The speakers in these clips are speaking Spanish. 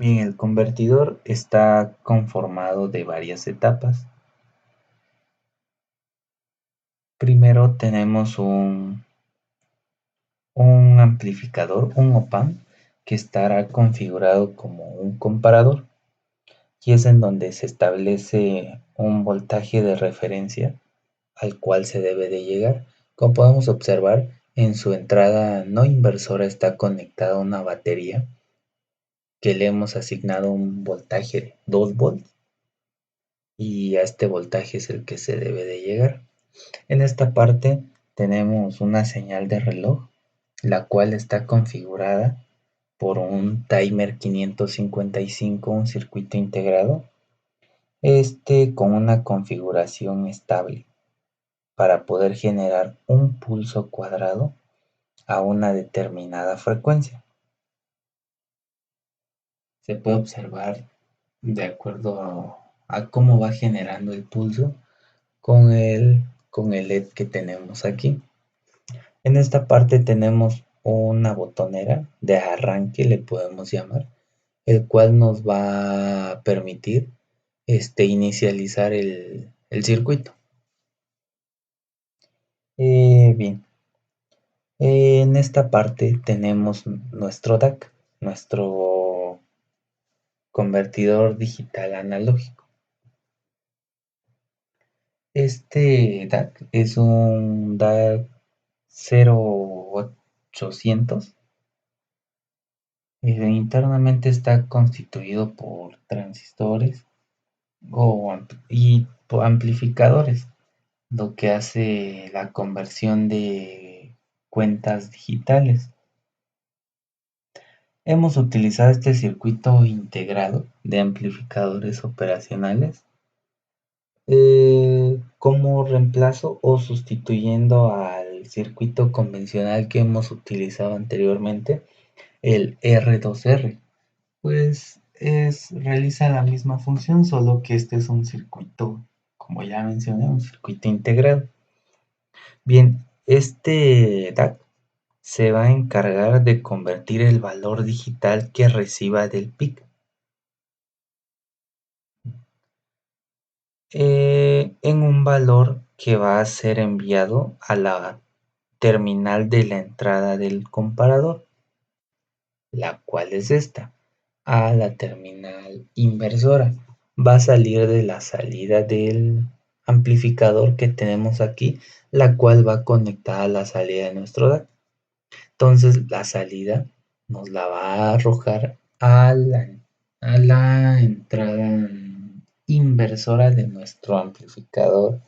Bien, el convertidor está conformado de varias etapas. Primero tenemos un amplificador, un op-amp, que estará configurado como un comparador y es en donde se establece un voltaje de referencia al cual se debe de llegar. Como podemos observar, en su entrada no inversora está conectada una batería que le hemos asignado un voltaje de 2 volts y a este voltaje es el que se debe de llegar. En esta parte tenemos una señal de reloj, la cual está configurada por un timer 555, un circuito integrado, con una configuración estable para poder generar un pulso cuadrado a una determinada frecuencia. Se puede observar de acuerdo a cómo va generando el pulso con el LED que tenemos aquí. En esta parte tenemos una botonera de arranque, le podemos llamar, el cual nos va a permitir inicializar el circuito. Bien, en esta parte tenemos nuestro DAC, nuestro convertidor digital analógico. Este DAC es un DAC 0800. Internamente está constituido por transistores y por amplificadores, lo que hace la conversión de cuentas digitales. Hemos utilizado este circuito integrado de amplificadores operacionales como reemplazo o sustituyendo al circuito convencional que hemos utilizado anteriormente, el R2R. Pues realiza la misma función, solo que este es un circuito, como ya mencioné, un circuito integrado. Bien, este DAC se va a encargar de convertir el valor digital que reciba del PIC en un valor que va a ser enviado a la terminal de la entrada del comparador, la cual es esta, a la terminal inversora. Va a salir de la salida del amplificador que tenemos aquí, la cual va conectada a la salida de nuestro DAC. Entonces la salida nos la va a arrojar a la entrada inversora de nuestro amplificador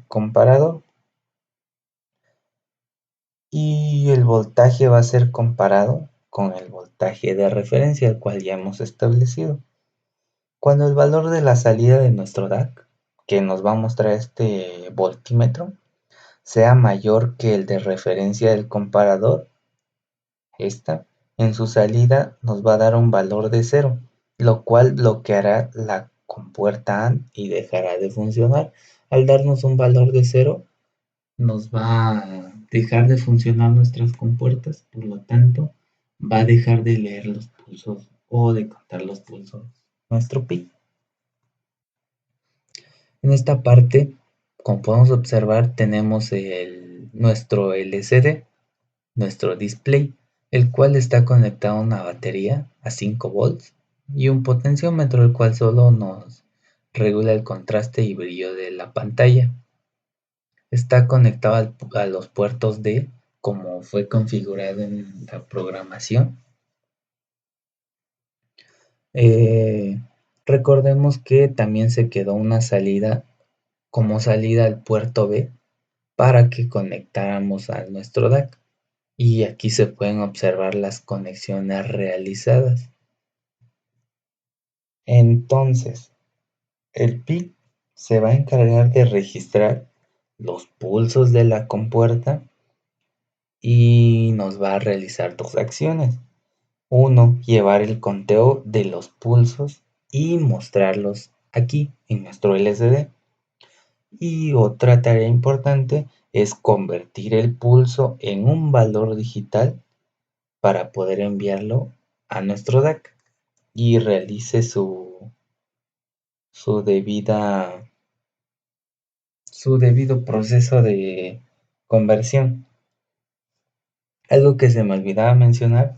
comparador. Y el voltaje va a ser comparado con el voltaje de referencia, el cual ya hemos establecido. Cuando el valor de la salida de nuestro DAC, que nos va a mostrar este voltímetro, sea mayor que el de referencia del comparador, en su salida nos va a dar un valor de 0, lo cual bloqueará la compuerta AND y dejará de funcionar. Al darnos un valor de 0, nos va a dejar de funcionar nuestras compuertas, por lo tanto, va a dejar de leer los pulsos o de contar los pulsos nuestro PIC. En esta parte, como podemos observar, tenemos nuestro LCD, nuestro display, el cual está conectado a una batería a 5 volts y un potenciómetro, el cual solo nos regula el contraste y brillo de la pantalla. Está conectado a los puertos D, como fue configurado en la programación. Eh, Recordemos que también se quedó una salida como salida al puerto B para que conectáramos a nuestro DAC. Y aquí se pueden observar las conexiones realizadas. Entonces, el PIC se va a encargar de registrar los pulsos de la compuerta y nos va a realizar dos acciones. Uno, llevar el conteo de los pulsos y mostrarlos aquí en nuestro LCD. Y otra tarea importante es convertir el pulso en un valor digital para poder enviarlo a nuestro DAC y realice su debida, su debido proceso de conversión. Algo que se me olvidaba mencionar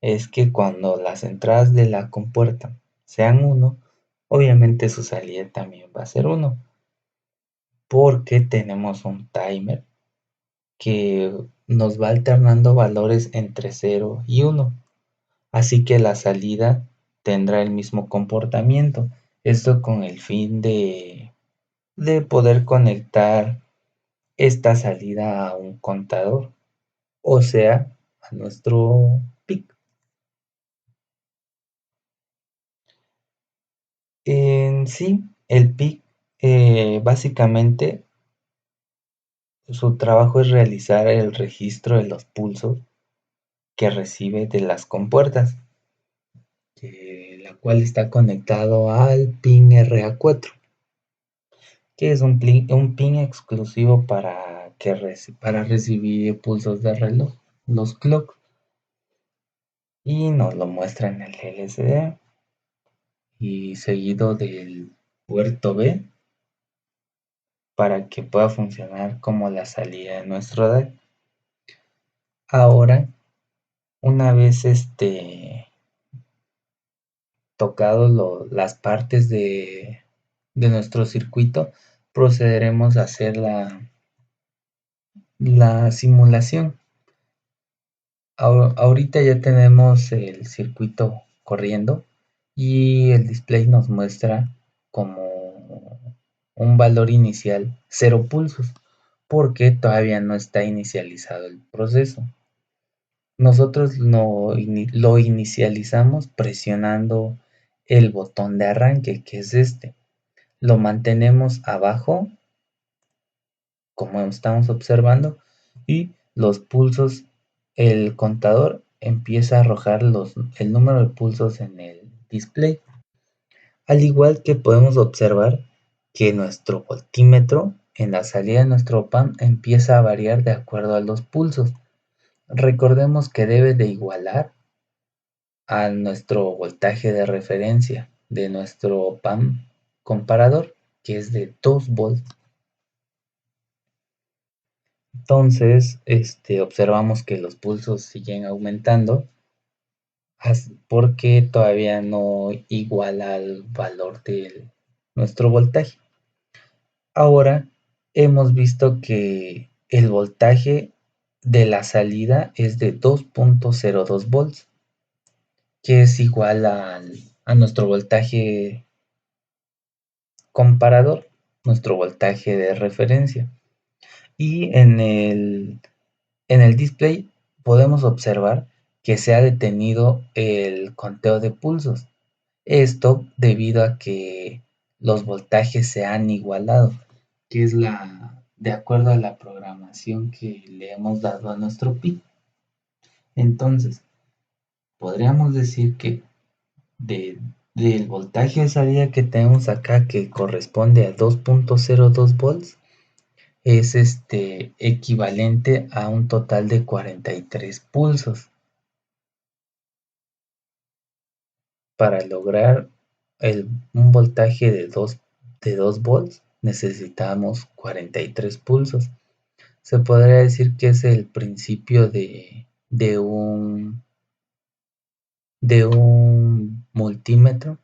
es que cuando las entradas de la compuerta sean 1, obviamente su salida también va a ser 1, porque tenemos un timer que nos va alternando valores entre 0 y 1. Así que la salida tendrá el mismo comportamiento. Esto con el fin de poder conectar esta salida a un contador, o sea, a nuestro PIC. En sí, el PIC básicamente su trabajo es realizar el registro de los pulsos que recibe de las compuertas, la cual está conectado al pin RA4, que es un pin exclusivo para recibir pulsos de reloj, los clock, y nos lo muestra en el LCD y seguido del puerto B para que pueda funcionar como la salida de nuestro DAC. Ahora, una vez tocado las partes de nuestro circuito, procederemos a hacer la simulación. Ahorita ya tenemos el circuito corriendo y el display nos muestra como un valor inicial 0 pulsos porque todavía no está inicializado el proceso. Nosotros lo inicializamos presionando el botón de arranque, que es este. Lo mantenemos abajo, como estamos observando, y los pulsos, el contador empieza a arrojar el número de pulsos en el display. Al igual que podemos observar que nuestro voltímetro en la salida de nuestro op-amp empieza a variar de acuerdo a los pulsos. Recordemos que debe de igualar a nuestro voltaje de referencia de nuestro op-amp comparador, que es de 2 volts. Entonces, observamos que los pulsos siguen aumentando porque todavía no iguala al valor de nuestro voltaje. Ahora hemos visto que el voltaje de la salida es de 2.02 volts, que es igual a nuestro voltaje comparador, nuestro voltaje de referencia. Y en el display podemos observar que se ha detenido el conteo de pulsos. Esto debido a que los voltajes se han igualado, que es de acuerdo a la programación que le hemos dado a nuestro PIC. Entonces, podríamos decir que del voltaje de salida que tenemos acá, que corresponde a 2.02 volts, es equivalente a un total de 43 pulsos. Para lograr un voltaje de 2 volts necesitamos 43 pulsos. Se podría decir que es el principio de un multímetro